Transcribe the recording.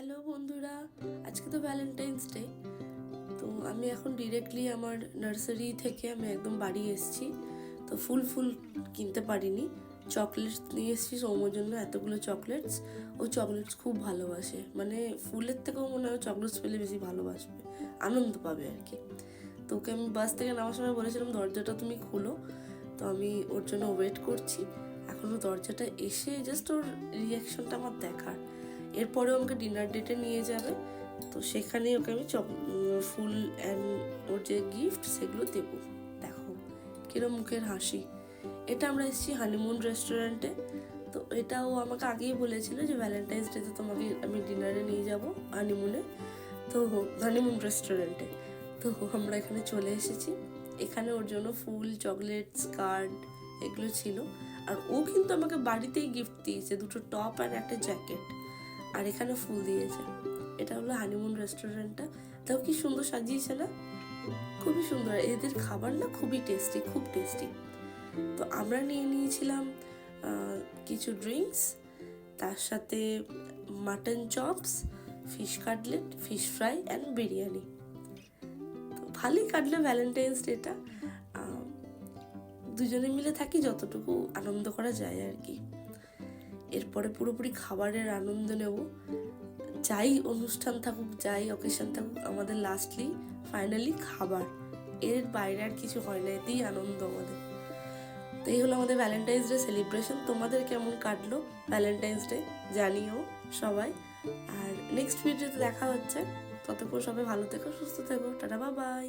Hello বন্ধুরা, আজকে তো ভ্যালেন্টাইন্স ডে। তো আমি এখন ডিরেক্টলি আমার নার্সারি থেকে আমি একদম বাড়ি এসেছি। তো ফুল কিনতে পারিনি, চকলেটস নিয়ে এসেছি সৌম্যর জন্য এতগুলো চকলেটস। ও চকলেটস খুব ভালোবাসে, মানে ফুলের থেকেও মনে হয় চকলেটস পেলে বেশি ভালোবাসবে, আনন্দ পাবে আর কি। তো ওকে আমি বাস থেকে নামার সময় বলেছিলাম দরজাটা তুমি খুলো, তো আমি ওর জন্য ওয়েট করছি। এখনও দরজাটা এসে জাস্ট ওর রিয়াকশনটা আমার দেখার। এরপরেও আমাকে ডিনার ডেটে নিয়ে যাবে, তো সেখানেই ওকে আমি ফুল অ্যান্ড ওর যে গিফট সেগুলো দেবো। দেখো কিরম মুখের হাসি। এটা আমরা এসেছি হানিমুন রেস্টুরেন্টে। তো এটাও আমাকে আগেই বলেছিল যে ভ্যালেন্টাইন্স ডেতে তোমাকে আমি ডিনারে নিয়ে যাব হানিমুনে, তো হানিমুন রেস্টুরেন্টে। তো আমরা এখানে চলে এসেছি। এখানে ওর জন্য ফুল, চকলেটস, কার্ড এগুলো ছিল। আর ও কিন্তু আমাকে বাড়িতেই গিফট দিয়েছে, দুটো টপ আর একটা জ্যাকেট, আর এখানে ফুল দিয়েছে। এটা হলো হানিমুন রেস্টুরেন্টটা। তাও কি সুন্দর সাজিয়েছে না, খুবই সুন্দর। এদের খাবার না খুবই টেস্টি, খুব টেস্টি। তো আমরা নিয়ে নিয়েছিলাম কিছু ড্রিঙ্কস, তার সাথে mutton chops, fish cutlet, fish fry and biryani. তো ভালোই কাটলো ভ্যালেন্টাইন্স ডেটা। দুজনে মিলে থাকি, যতটুকু আনন্দ করা যায় আর কি। এরপরে পুরোপুরি খাবারের আনন্দ নেব। যাই অনুষ্ঠান থাকুক, যাই অকেশন থাকুক, আমাদের লাস্টলি ফাইনালি খাবার, এর বাইরে আর কিছু হয় না, এতেই আনন্দ আমাদের। তো এই হলো আমাদের ভ্যালেন্টাইন্স ডে সেলিব্রেশন। তোমাদের কেমন কাটলো ভ্যালেন্টাইন্স ডে জানিও সবাই। আর নেক্সট ভিডিওতে দেখা হচ্ছে। ততক্ষণ সবাই ভালো থেকো, সুস্থ থেকো, টাটা, বাই বাই।